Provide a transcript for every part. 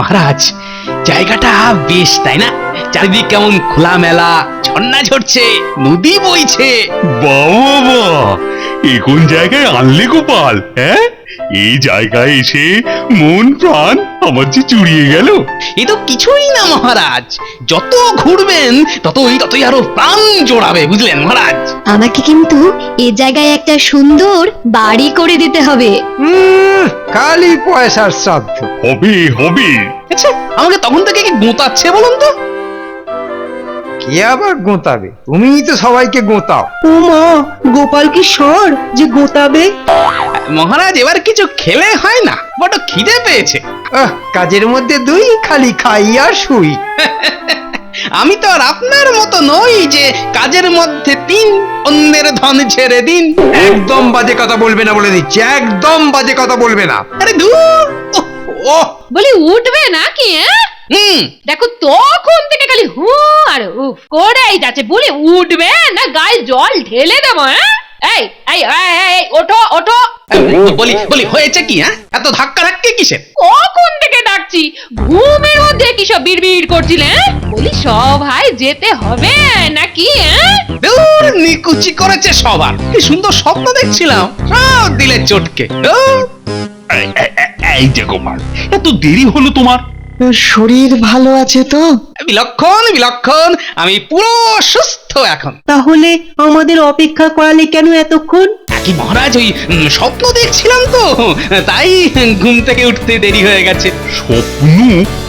মহারাজ, জায়গাটা বেশ, তাই না? চারিদিক কেমন খোলামেলা, ঝর্ণা ঝরছে, নদী বইছে। বাবা, এ কোন জায়গায় আনলে গোপাল? হ্যাঁ, এই জায়গায় এসে মন প্রাণ আমার যে জুড়িয়ে গেল। এ তো কিছুই না মহারাজ, যত ঘুরবেন ততই আরো প্রাণ জোড়াবে, বুঝলেন মহারাজ? আমাকে কিন্তু এ জায়গায় একটা সুন্দর বাড়ি করে দিতে হবে। খালি পয়সার শ্রাদ্ধ। হবে হবে। আচ্ছা, আমাকে তখন থেকে কি গোঁতাচ্ছে বলুন তো? কে আবার গোঁতাবে? তুমিই তো সবাইকে গোঁতাও। ও মা, গোপাল কি সর যে গোতাবে? মহারাজ, এবার কিছু খেলে হয় না? বড় খিদে পেয়েছে। কাজের মধ্যে দুই, খালি খাই আর শুই। আমি তো আর আপনার মতো নই যে কাজের মধ্যে তিন, অন্যের ধন ছেড়ে দিন। একদম বাজে কথা বলবে না বলে দিচ্ছি, একদম বাজে কথা বলবে না। আরে দূর! বলি উঠবে নাকি? দেখো তখন থেকে খালি হু আর উফ করেই যাচ্ছে। বলি উঠবে না গায়ে জল ঢেলে দেবো? এই এই এই ওঠো ওঠো। বলি হয়েছে কি? এত ধাক্কা ধাক্কি কিসের? কখন থেকে ডাকছি, ঘুমের মধ্যে কি সব বিড়বিড় করছিলে? বলি সভায় যেতে হবে নাকি? দূর, নিকুচি করেছে সবার। কি সুন্দর স্বপ্ন দেখছিলাম, সব দিলে চটকে। এই যে গোপাল, এত দেরি হলো তোমার? শরীর ভালো আছে তো? বিলক্ষণ বিলক্ষণ, আমি পুরো সুস্থ এখন। তাহলে আমাদের অপেক্ষা করালে কেন এতক্ষণ? কি মহারাজ, ওই স্বপ্ন দেখছিলাম তো, তাই ঘুম থেকে উঠতে দেরি হয়ে গেছে। স্বপ্ন?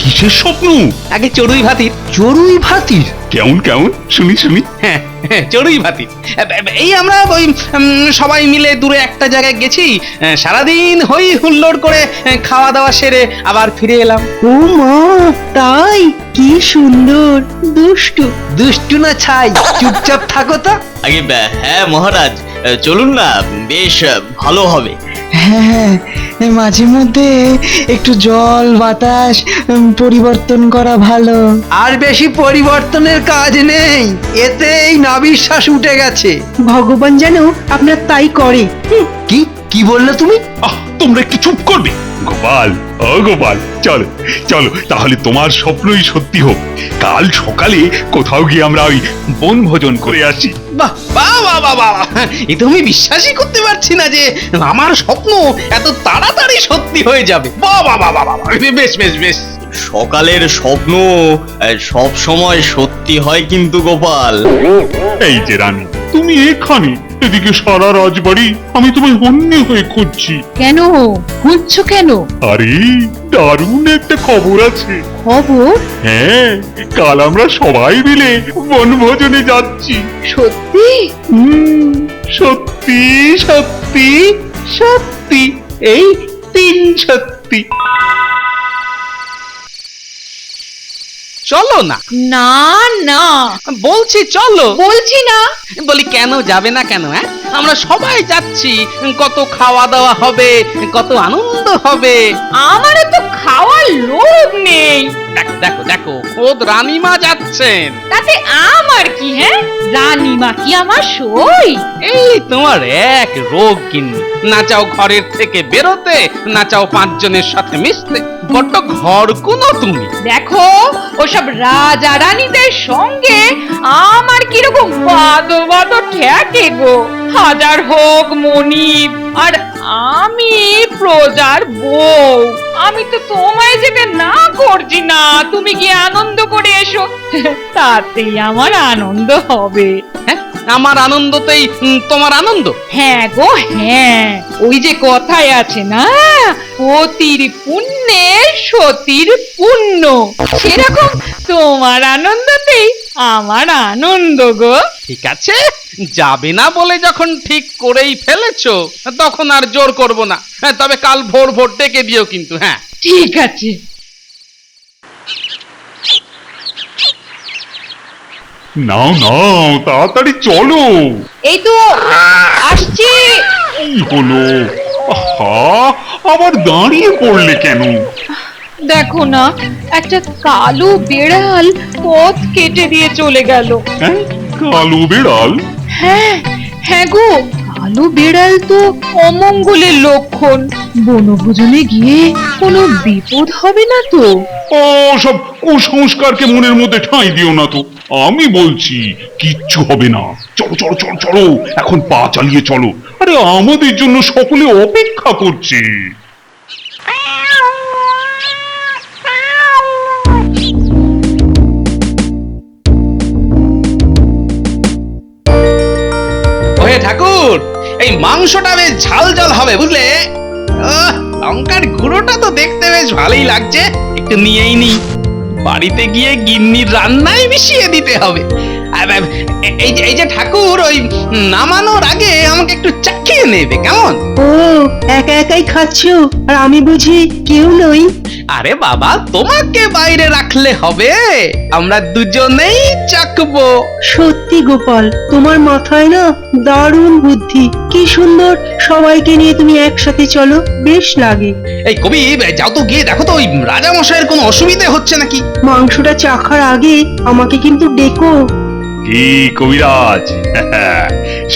কিসের স্বপ্ন? আগে চড়ুই ভাতির। চড়ুই ভাতির? কেমন কেমন শুনি শুনি। হ্যাঁ, চড়ুই ভাতির। এই আমরা ওই সবাই মিলে দূরে একটা জায়গায় গেছি, সারাদিন হই হুল্লোড় করে খাওয়া দাওয়া সেরে আবার ফিরে এলাম। ও মা, তাই? কি সুন্দর! দুষ্টু দুষ্টু না ছাই, চুপচাপ থাকো তো। আগে হ্যাঁ মহারাজ, চলুন না, বেশ ভালো হবে। হ্যাঁ, মাঝে মধ্যে একটু জল বাতাস পরিবর্তন করা ভালো। আর বেশি পরিবর্তনের কাজ নেই, এতেই নাবিশ্বাস উঠে গেছে। ভগবান যেন আপনার তাই করে। কি কি বললে তুমি? তোমরা একটু চুপ করবে। গোপাল, ও গোপাল, চলো চলো, তাহলে তোমার স্বপ্নই সত্যি হোক। কাল সকালে কোথাও গিয়ে আমরা ওই বনভোজন করে আসি। বাহ বাহ বাহ বাহ বাহ! এ তো আমি বিশ্বাসই করতে পারছি না যে আমার স্বপ্ন এত তাড়াতাড়ি সত্যি হয়ে যাবে। বাহ বাহ বাহ বাহ বাহ! বেশ বেশ বেশ। সকালের স্বপ্ন সব সময় সত্যি হয় কিন্তু গোপাল। এই যে রানী, তুমি এখানে, এদিকে সারা রাজবাড়ি আমি তোমায় হন্যে হয়ে খুঁজছি। কেন খুঁজছো কেন? আরে, দারুণ একটা খবর আছে। খবর? হ্যাঁ, কাল আমরা সবাই মিলে বনভোজনে যাচ্ছি। সত্যি? সত্যি সত্যি সত্যি, এই তিন সত্যি। চলো না। না না বলছি চলো। বলছি না। বলি কেন যাবে না কেন? আমরা সবাই যাচ্ছি, কত খাওয়া দাওয়া হবে, কত আনন্দ হবে। আমারও তো খাওয়ার লোভ নেই। দেখো দেখো দেখো, খোদ রানীমা যাচ্ছেন। তাতে আমার কি? হ্যাঁ, রানীমা কি আমার সই? এই তোমার এক রোগ কিন্নি, না চাও ঘরের থেকে বেরোতে, না চাও পাঁচজনের সাথে মিশতে, বড্ড ঘর কোনো তুমি। দেখো, ওসব রাজা রানীদের সঙ্গে আমার কিরকম বাদো বাদো ঠেকে গো। হাজার হোক মনিব, আর আমি প্রজার বউ। আমি তো তোমায় যেতে না করছি না, তুমি কি আনন্দ করে এসো, তাতেই আমার আনন্দ হবে। হ্যাঁ, আমার আনন্দতেই তোমার আনন্দ? হ্যাঁ গো হ্যাঁ, ওই যে কথায় আছে না, পতির পুণ্যে সতীর পুণ্য, সেরকম তোমার আনন্দতেই আমার আনন্দ গো। ঠিক আছে, যাবে না বলে যখন ঠিক করেই ফেলেছো, তখন আর জোর করব না। তবে কাল ভোর ভোর ডেকে দিও কিন্তু। হ্যাঁ, ঠিক আছে। নাও নাও, তাড়াতাড়ি চলো। এই তো আসছি। কি হলো? আহা, আবার দাঁড়িয়ে পড়লে কেন? দেখো না, একটা কালো বেড়াল পথ কেটে দিয়ে চলে গেল। হ্যাঁ, কালো বেড়াল? হ্যাঁ হ্যাঁ গো, কালো কালো বেড়াল তো অমঙ্গলের লক্ষণ। বনভোজনে গিয়ে কোনো বিপদ হবে না তো? ও সব কুসংস্কারকে মনের মধ্যে ঠাঁই দিও না তো। আমি বলছি কিচ্ছু হবে না। চলো চলো চলো চলো, এখন পা চালিয়ে চলো। আরে আমাদের জন্য সকলে অপেক্ষা করছে। ওহে ঠাকুর, এই মাংসটা বেশ ঝাল ঝাল হবে বুঝলে। লঙ্কার গুঁড়োটা তো দেখতে বেশ ভালোই লাগছে, একটু নিয়েই নি। বাড়িতে গিয়ে গিন্নির রান্নায় মিশিয়ে দিতে হবে। এই যে ঠাকুর, ওই নামানোর আগে আমাকে একটু চাখিয়ে নেবে কেমন? ও একা একাই খাচ্ছো আর আমি বুঝি কেউ নই? আরে বাবা, তোমাকে বাইরে রাখলে হবে, আমরা দুজনেই চাকবো। সত্যি গোপাল, তোমার মাথায় না দারুণ বুদ্ধি। কি সুন্দর, সবাইকে নিয়ে তুমি একসাথে চলো, বেশ লাগে। এই কবি, যাও তো গিয়ে দেখো তো ওই রাজা মশাইয়ের কোনো অসুবিধে হচ্ছে নাকি। মাংসটা চাখার আগে আমাকে কিন্তু ডেকো। কি কবিরাজ,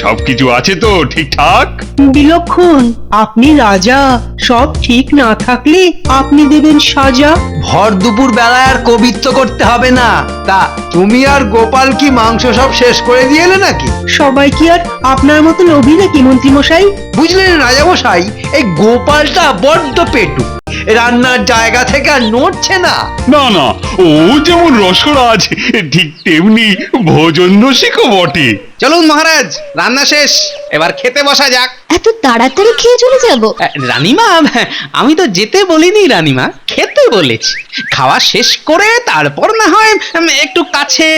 সবকিছু আছে তো ঠিকঠাক? বিলক্ষণ, আপনি রাজা, সব ঠিক না থাকলে আপনি দেবেন সাজা। ভর দুপুর বেলায় আর কবিত্ব করতে হবে না। তা তুমি আর গোপাল কি মাংস সব শেষ করে দিয়ে এলে নাকি? সবাই কি আর আপনার মতো লোভী নাকি মন্ত্রী মশাই? বুঝলেন রাজামশাই, এই গোপালটা বড্ড পেটু, রান্নার জায়গা থেকে আর নড়ছে না। না না, ও যেমন রসরাজ ঠিক তেমনি ভোজন রসিকও বটে। চলুন মহারাজ, রান্না শেষ, এবার খেতে বসা যাক। এত তাড়াতাড়ি খেয়ে চলে যাব? রানীমা, আমি তো যেতে বলিনি রানীমা, খেতে বলেছি। খাওয়া শেষ করে তারপর না হয় একটু কাছে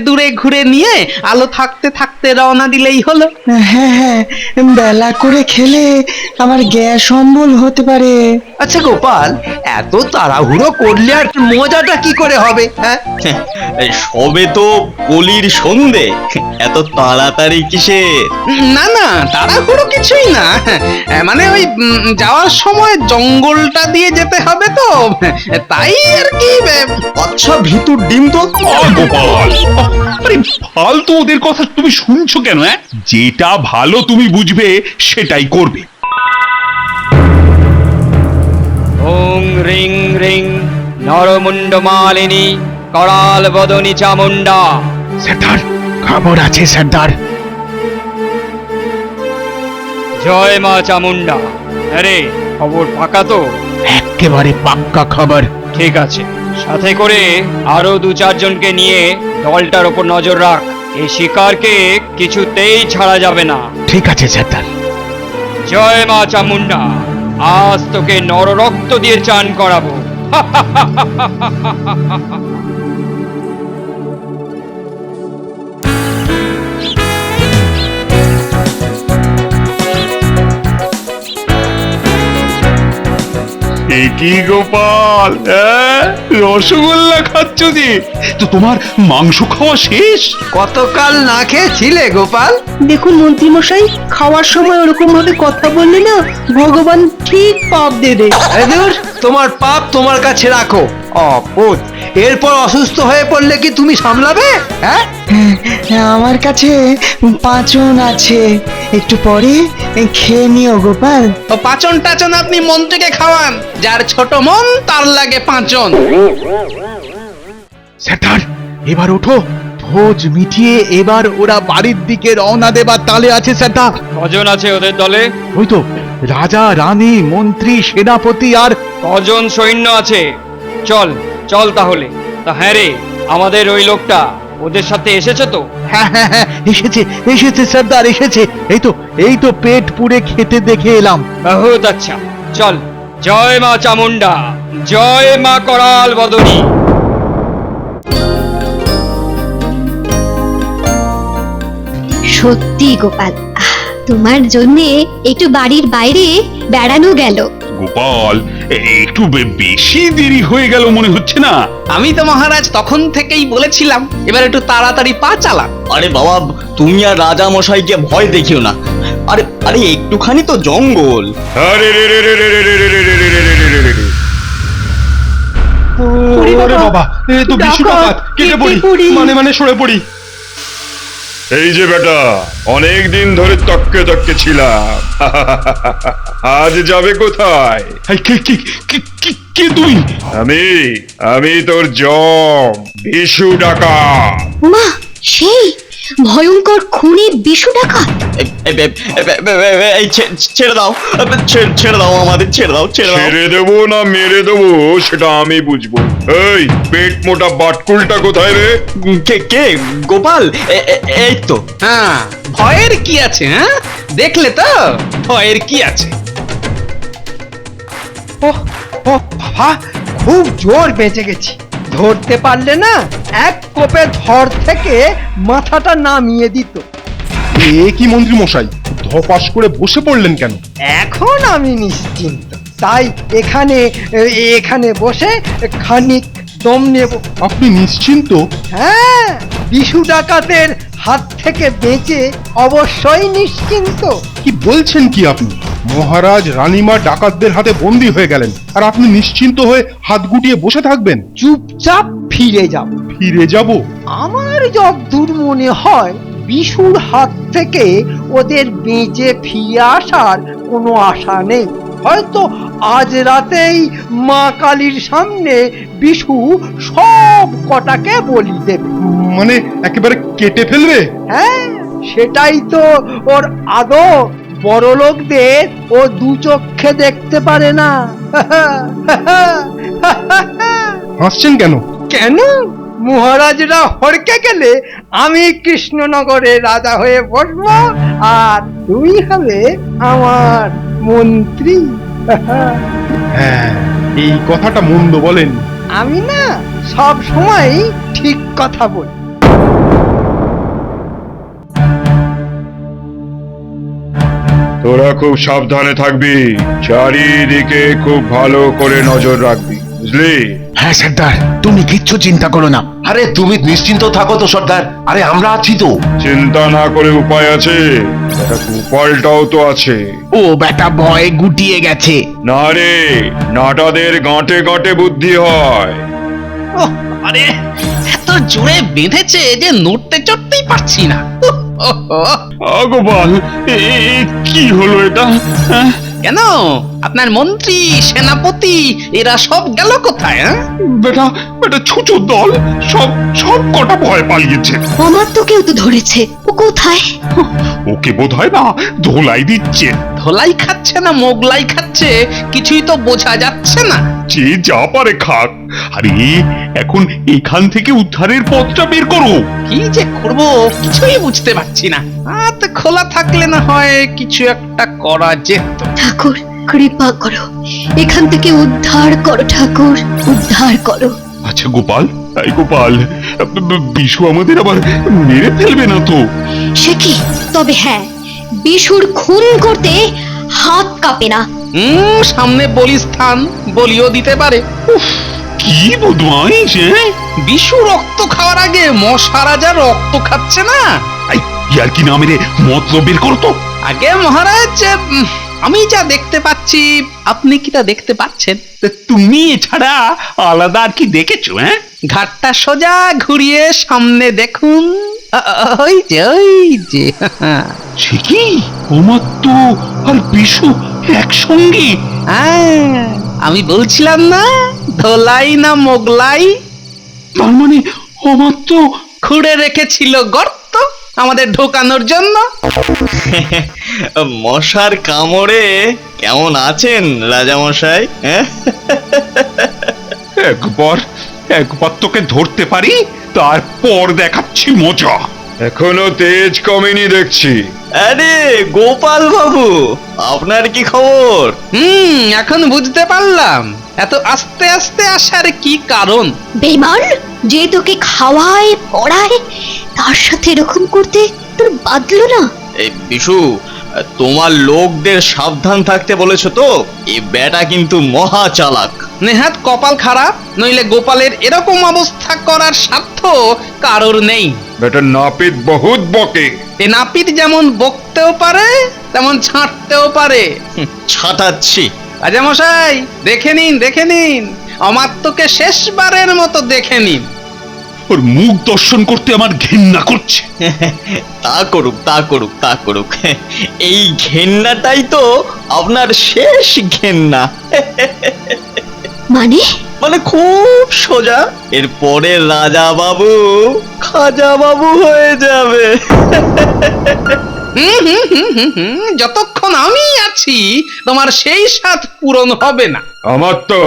দূরে ঘুরে নিয়ে আলো থাকতে থাকতে রওনা দিলেই হলো। হ্যাঁ হ্যাঁ, বেলা করে খেলে আমার গ্যাস অম্বল হতে পারে। আচ্ছা গোপাল, এত তাড়াহুড়ো করলে আর মজাটা কি করে হবে? হ্যাঁ, এই সবে তো কলির সন্ধে, এত তাড়াতাড়ি কিসে? না না, তাড়াহুড়ো কিছুই না, মানে ওই যাওয়ার সময় জঙ্গলটা দিয়ে যেতে হবে তো, তাই আর কি। আচ্ছা ভিতুর ডিম তো। গোপাল, আরে ফালতু ওদের কথা তুমি শুনছো কেন? যেটা ভালো তুমি বুঝবে সেটাই করবে। ওং রিং রিং নরমুণ্ড মালিনী করাল বদনী চামুন্ডা। সর্দার, খবর আছে সর্দার। জয় মা চামুন্ডা। আরে খবর পাকা তো? একেবারে পাক্কা খবর। ঠিক আছে, সাথে করে আরো 2-4 জনকে নিয়ে দলটার ওপর নজর রাখ। এই শিকারকে কিছুতেই ছাড়া যাবে না। ঠিক আছে সর্দার। জয় মা চামুন্ডা, আজ তোকে নররক্ত দিয়ে চান করাবো। কি গোপাল, রসগোল্লা খাচ্ছ যে? তো তোমার মাংস খাওয়া শেষ? কতকাল না খেয়েছিলে গোপাল? দেখুন মন্ত্রী মশাই, খাওয়ার সময় ওরকম ভাবে কথা বললে না ভগবান ঠিক পাপ দেবে। আরে দূর, তোমার পাপ তোমার কাছে রাখো। অপদ, এরপর অসুস্থ হয়ে পড়লে কি তুমি সামলাবে? হ্যাঁ, আমার কাছে পাঁচন আছে, একটু পরে খেয়ে নিও গোপাল। ও পাচন টাচন আপনি মন্ত্রীকে খাওয়ান, যার ছোট মন তার লাগে পাঁচন। স্যার, এবার ওঠো, ভোজ মিটিয়ে এবার ওরা বাড়ির দিকে রওনা দেবার তালে আছে স্যার। কজন আছে ওদের দলে? ওই তো রাজা, রানী, মন্ত্রী, সেনাপতি আর কজন সৈন্য আছে? চল চল তাহলে। তা হ্যাঁ রে, আমাদের ওই লোকটা ওদের সাথে এসেছে তো? হ্যাঁ হ্যাঁ হ্যাঁ, এসেছে সর্দার, এসেছে। এই তো পেট পুড়ে খেতে দেখে এলাম। বহুত আচ্ছা, চল। জয় মা চামুন্ডা, জয় মা করাল বদনী। সত্যি গোপাল, তোমার জন্যে একটু বাড়ির বাইরে বেড়ানো গেল। গোপাল, একটু বেশি দেরি হয়ে গেল মনে হচ্ছে না? আমি তো মহারাজ তখন থেকেই বলেছিলাম এবার একটু তাড়াতাড়ি পা চালান। আরে বাবা, তুমি আর রাজা মশাইকে ভয় দেখিও না। আরে আরে একটুখানি তো জঙ্গল। আরে রে রে রে রে রে রে রে রে রে রে রে রে রে রে রে। ওরে বাবা, এ তো বিশু ডাকাত, কেটে পড়ি, মানে সরে পড়ি। ডাকাত, কেটে পড়ি। মানে সরে পড়ি। ডাকাত, কেটে পড়ি। মানে সরে পড়ি। এই যে বেটা, অনেক দিন ধরে তককে তককে ছিলাম। আজ যাবে কোথায়? এই, কে তুই? আমি তোর জম বিশু ডাকাত। মা, সেই ভয়ঙ্কর খুনি বিশু ডাকাত। এই ছেড়ে দাও, ছেড়ে দাও আমাদের, ছেড়ে দাও। ছেড়ে দেবো না মেরে দেবো সেটা আমি বুঝবো। এই পেট মোটা বাটকুলটা কোথায় রে? কে গোপাল? এই তো। হ্যাঁ, ভয়ের কি আছে? হ্যাঁ, দেখলে তো ভয়ের কি আছে? ও বাবা, খুব জোর বেঁচে গেছি। ধরতে পারলে না এক কোপে ঝড় থেকে মাথাটা নামিয়ে দিত। এ কি মন্ত্রী মশাই, ধপাস করে বসে পড়লেন কেন? এখন আমি নিশ্চিন্ত, তাই এখানে বসে খানিক দম নেব। আপনি নিশ্চিন্ত? হ্যাঁ, বিশু ডাকাতের হাত থেকে বেঁচে অবশ্যই নিশ্চিন্ত। কি বলছেন কি আপনি? মহারাজ রানীমা ডাকাতদের হাতে বন্দী হয়ে গেলেন, আর আপনি নিশ্চিন্ত হয়ে হাত গুটিয়ে বসে থাকবেন? চুপচাপ ফিরে যাব। ফিরে যাব? আমার যতদূর মনে হয় বিশুর হাত থেকে ওদের বেঁচে ফিরে আসার কোনো আশা নেই। হয়তো আজ রাতেই মা কালীর সামনে বিশু সব কটাকে বলি দেবে। মানে একেবারে কেটে ফেলবে? হ্যাঁ, সেটাই তো ওর আদর। বড় লোকদের ও দু চোখে দেখতে পারে না। হাসছেন কেন? কেন? মহারাজরা হড়কে গেলে আমি কৃষ্ণনগরে রাজা হয়ে বসবো, আর তুই হবে আমার মন্ত্রী। হ্যাঁ, এই কথাটা মন্দ বলেন। আমি না সব সময় ঠিক কথা বলি। তোরা খুব সাবধানে থাকবি, চারিদিকে খুব ভালো করে নজর রাখবি, বুঝলি? হ্যাঁ সর্দার, তুমি কিচ্ছু চিন্তা করো না। আরে তুমি নিশ্চিন্ত থাকো তো সর্দার, আরে আমরা আছি তো। চিন্তা না করে উপায় আছে, একটা গোপালটাও তো আছে। ও বেটা ভয়ে গুটিয়ে গেছে। না রে, নাটাদের গাঁটে গাঁটে বুদ্ধি হয়। ওহ, আরে এত জোরে বেঁধেছে যে নড়তে চড়তেই পারছি না। গোপাল, কি হলো এটা? কেন, আপনার মন্ত্রী সেনাপতি এরা সব গেল কোথায়? বেটা বেটা ছুচো দল সব কটা ভয় পালিয়েছে। আমার তো কেউ তো ধরেছে, ও কোথায়? ওকে বোধ হয় না ধোলাই দিচ্ছে। ধোলাই খাচ্ছে না মোগলাই খাচ্ছে কিছুই তো বোঝা যাচ্ছে না। যে যা পারে খাক। আরে এখন এখান থেকে উদ্ধারের পথটা বের করো। কি যে করব কিছুই বুঝতে পারছি না। হাত খোলা থাকলে না হয় কিছু একটা করা যেত। ঠাকুর, কৃপা করো, এখান থেকে উদ্ধার করো ঠাকুর, উদ্ধার করো। আচ্ছা গোপাল, এই গোপাল, বিশু আমাদের আবার মেরে ফেলবে না তো? সে কি? তবে হ্যাঁ, বিশুর খুন করতে হাত কাঁপে না। সামনে বলিস্থান, বলিও দিতে পারে। কি বদমাইশ! বিশু রক্ত খাওয়ার আগে মশা রাজা রক্ত খাচ্ছে না। ইয়ার কি না মেরে মতলব বের করো তো। আগে মহারাজ, আমি যা দেখতে পাচ্ছি আপনি কি তা দেখতে পাচ্ছেন? তুমি এছাড়া আলাদা আর কি দেখেছো? ঘাটটা সোজা ঘুরিয়ে সামনে দেখুন। ওই যে সে কি, ওমার তো আর বিশু একসঙ্গে? আমি বলছিলাম না ধোলাই না মোগলাই? তার মানে ওমার তো খুঁড়ে রেখেছিল গর্ত আমাদের ঢোকানোর জন্য। মশার কামড়ে কেমন আছেন রাজামশাই? একবার তোকে ধরতে পারি, তারপর দেখাচ্ছি মজা। এখনো তেজ কমেনি দেখছি। আরে গোপাল বাবু, আপনার কি খবর? এখন বুঝতে পারলাম এত আস্তে আস্তে আসার কি কারণ। বেমান, যে তোকে খাওয়ায় পড়ায় তার সাথে এরকম করতে তোর বাদলো না? এই বিশু, তোমার লোকদের সাবধান থাকতে বলেছো তো? এই বেটা কিন্তু মহা চালাক। নেহাত কপাল খারাপ, নইলে গোপালের এরকম অবস্থা করার সাধ্য কারোর নেই। বেটা নাপিত বহুত বকে। এ নাপিত যেমন বকতেও পারে তেমন ছাঁটতেও পারে। ছাটাচ্ছি। রাজামশাই দেখে নিন, আমার তোকে শেষবারের মতো দেখে নিন। ওর মুখ দর্শন করতে আমার ঘেন্না করছে। তা করুক, তা করুক, তা করুক। এই ঘেন্নাটাই তো আপনার শেষ ঘেন্না। মানে মানে খুব সোজা, এরপরে রাজা বাবু খাজা বাবু হয়ে যাবে। যতক্ষণ আমি আছি তোমার সেই স্বাদ পূরণ হবে না। আমার তো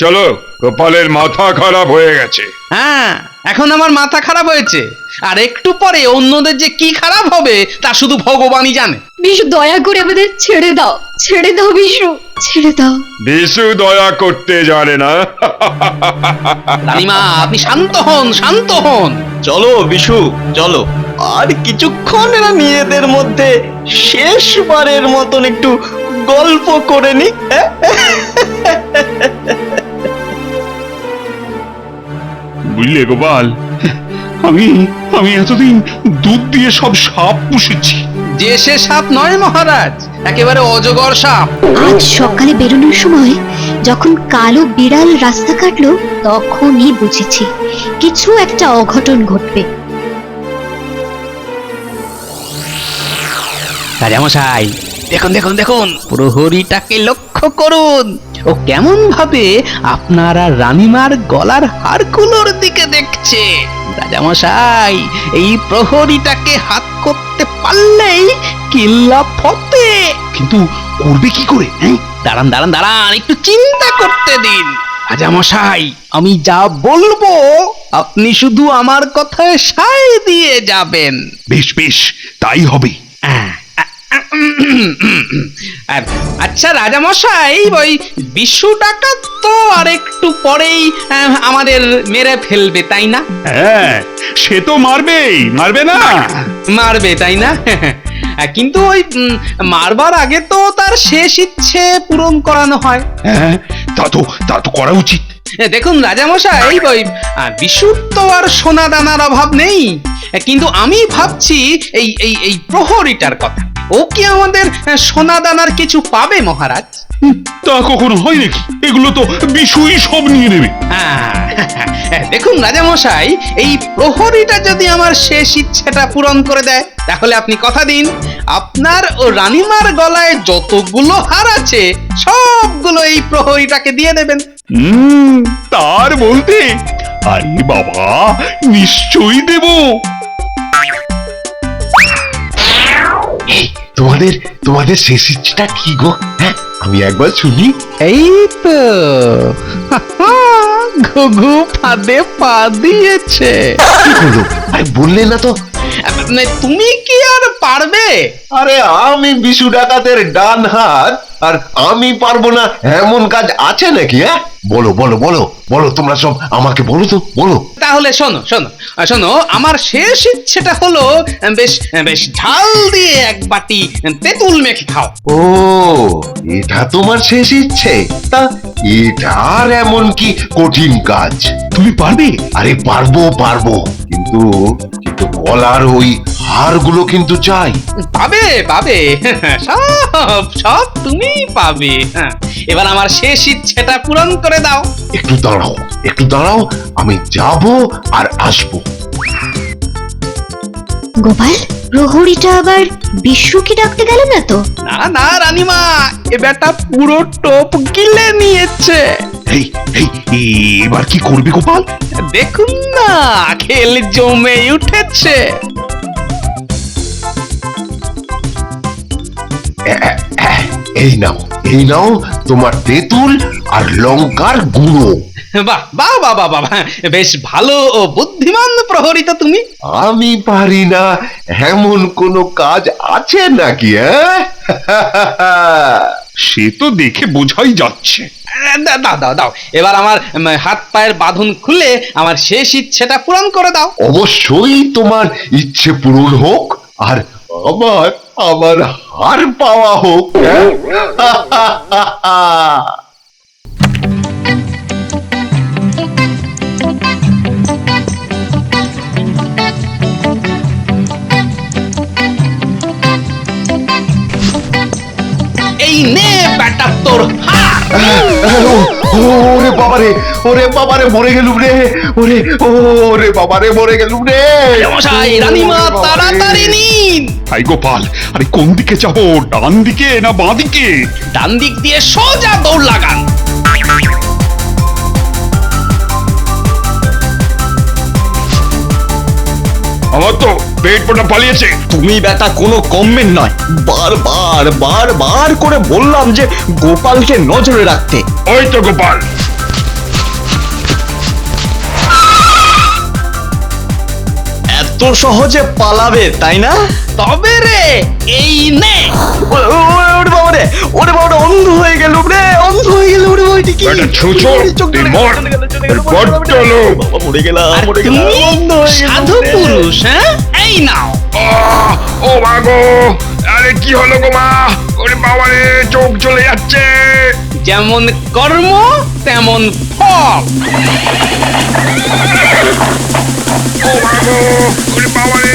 চলো, গোপালের মাথা খারাপ হয়ে গেছে। হ্যাঁ, এখন আমার মাথা খারাপ হয়েছে, আর একটু পরে অন্যদের যে কি খারাপ হবে তা শুধু ভগবানই জানে। বিশু দয়া করে আমাদের ছেড়ে দাও, ছেড়ে দাও বিশু, ছেড়ে দাও। বিশু দয়া করতে জানে না। রানীমা, আপনি শান্ত হন, শান্ত হন। চলো বিশু, চলো। আর কিছুক্ষণ এরা নিজেদের মধ্যে শেষবারের মতন একটু গল্প করে নি। বুঝলে গোপাল, আমি আমি এতদিন দুধ দিয়ে সব সাপ পুষেছি। যে সে সাপ নয় মহারাজ, একেবারে অজগর সাপ। আজ সকালে বেরোনোর সময় যখন কালো বিড়াল রাস্তা কাটলো, তখনই বুঝেছি কিছু একটা অঘটন ঘটবে। রাজামশাই, দেখুন দেখুন দেখুন, প্রহরীটাকে লক্ষ্য করুন। ও কেমন ভাবে আপনার আর রানীমার গলার হারগুলোর দিকে দেখছে। রাজামশাই, এই প্রহরীটাকে হাত করতে পারলেই কিল্লা ফতে। কিন্তু করবে কি করে? দাঁড়ান দাঁড়ান দাঁড়ান, একটু চিন্তা করতে দিন। রাজামশাই, আমি যা বলবো আপনি শুধু আমার কথায় সায় দিয়ে যাবেন। বেশ বেশ, তাই হবে। আচ্ছা রাজামশাই, ওই বিশু ডাকাত তো আর একটু পরেই আমাদের মেরে ফেলবে, তাই না? হ্যাঁ, সে তো মারবেই, মারবে না? মারবে, তাই না? কিন্তু ওই মারবার আগে তো তার শেষ ইচ্ছে পূরণ করানো হয়। হ্যাঁ, তা তো করা উচিত। দেখুন রাজামশাই, ওই বিশুর তো আর সোনা দানার অভাব নেই, কিন্তু আমি ভাবছি এই এই এই প্রহরীটার কথা। ও কি আমাদের সোনা দানার কিছু পাবে মহারাজ? তা কখনো হয় নাকি? এগুলো তো বিশুই সব নিয়ে নেবে। দেখুন রাজামশাই, এই প্রহরীটা যদি আমার শেষ ইচ্ছেটা পূরণ করে দেয়, তাহলে আপনি কথা দিন আপনার ও রানীমার গলায় যতগুলো হার আছে সবগুলো এই প্রহরীটাকে দিয়ে দেবেন। তার বলতে? আরে বাবা, নিশ্চয়ই দেব। তোমাদের শেষ ইচ্ছেটা কি গো? হ্যাঁ, আমি একবার শুনি। এই তো ঘুঘু ফাঁদে পা দিয়েছে। কি হলো? আরে বললে না তো। তুমি কি আর পারবে? আরে আমি বিশু ডাকাতের ডান হাত, আর আমি পারবো না এমন কাজ আছে নাকি? হ্যাঁ, বলো বলো বলো বলো, তোমরা সব আমাকে বলো তো, বলো। তাহলে শোনো শোনো শোনো, আমার শেষ ইচ্ছেটা হলো বেশ বেশ ঝাল দিয়ে এক বাটি তেঁতুল মেখে খাও। ও, এটা তোমার শেষ ইচ্ছে? তা এটার এমন কি কঠিন কাজ? তুমি পারবে? আরে পারবো পারবো, কিন্তু গলার ওই হারগুলো কিন্তু চাই। পাবে পাবে, সব সব তুমি পাবে। এবার আমার শেষ ইচ্ছেটা পূরণ করে দাও। একটু দাঁড়াও, একটু দাঁড়াও, আমি যাব আর আসবো। গোপাল, প্রহরীটা আবার বিশুকে ডাকতে গেল না তো? না না রানীমা, এ বেটা পুরো টোপ গিলে নিয়েছে। এই এবার কি করবে গোপাল? দেখুন না, খেল জমে উঠেছে। এই নাও তোমার তেঁতুল আর লঙ্কার গুঁড়ো। বাহ বাহ বাহ বাহ বাহ, বেশ ভালো ও বুদ্ধিমান প্রহরী তো তুমি। আমি পারি না এমন কোনো কাজ আছে নাকি? সে তো দেখে বোঝাই যাচ্ছে। দাও দাও দাও, এবার আমার হাত পায়ের বাঁধন খুলে আমার শেষ ইচ্ছেটা পূরণ করে দাও। অবশ্যই তোমার ইচ্ছে পূরণ হোক, আর আমার হার পাওয়া হোক। এই নে বেটা তোর হার। ওরে বাবারে মরে গেলুম রে, ওরে বাবারে মরে গেলুম রে। মশাই, রানীমা তাড়াতাড়ি নিন। হাই গোপাল, আরে কোন দিকে যাবো, ডান দিকে না বাঁ দিকে? ডান দিক দিয়ে সোজা দৌড় লাগান। আমার তো পেট পোটা পালিয়েছে। তুমি বেটা কোনো কমবেন নয়, বারবার করে বললাম যে গোপালকে নজরে রাখতে। ওই তো গোপাল। এত সহজে পালাবে তাই না? তবে রে, এই নে। ওরে বাবারে অন্ধ হয়ে গেল রে, অন্ধ হয়ে গেল রে। ওইটি কি বেটা ছুঁচো, তুই মর। বড্ড লোক। মরে গেলাম, আর মরে গেলাম, তুমি অন্ধ হয়ে গেলাম সাধু রে। পুরুষ, হ্যাঁ? এই নাও। ও মা গো, আরে কি হলো গো মা? ওরে বাবারে, চোখ চলে যাচ্ছে। যেমন কর্ম তেমন ফল। ও মা গো, ওরে বাবারে।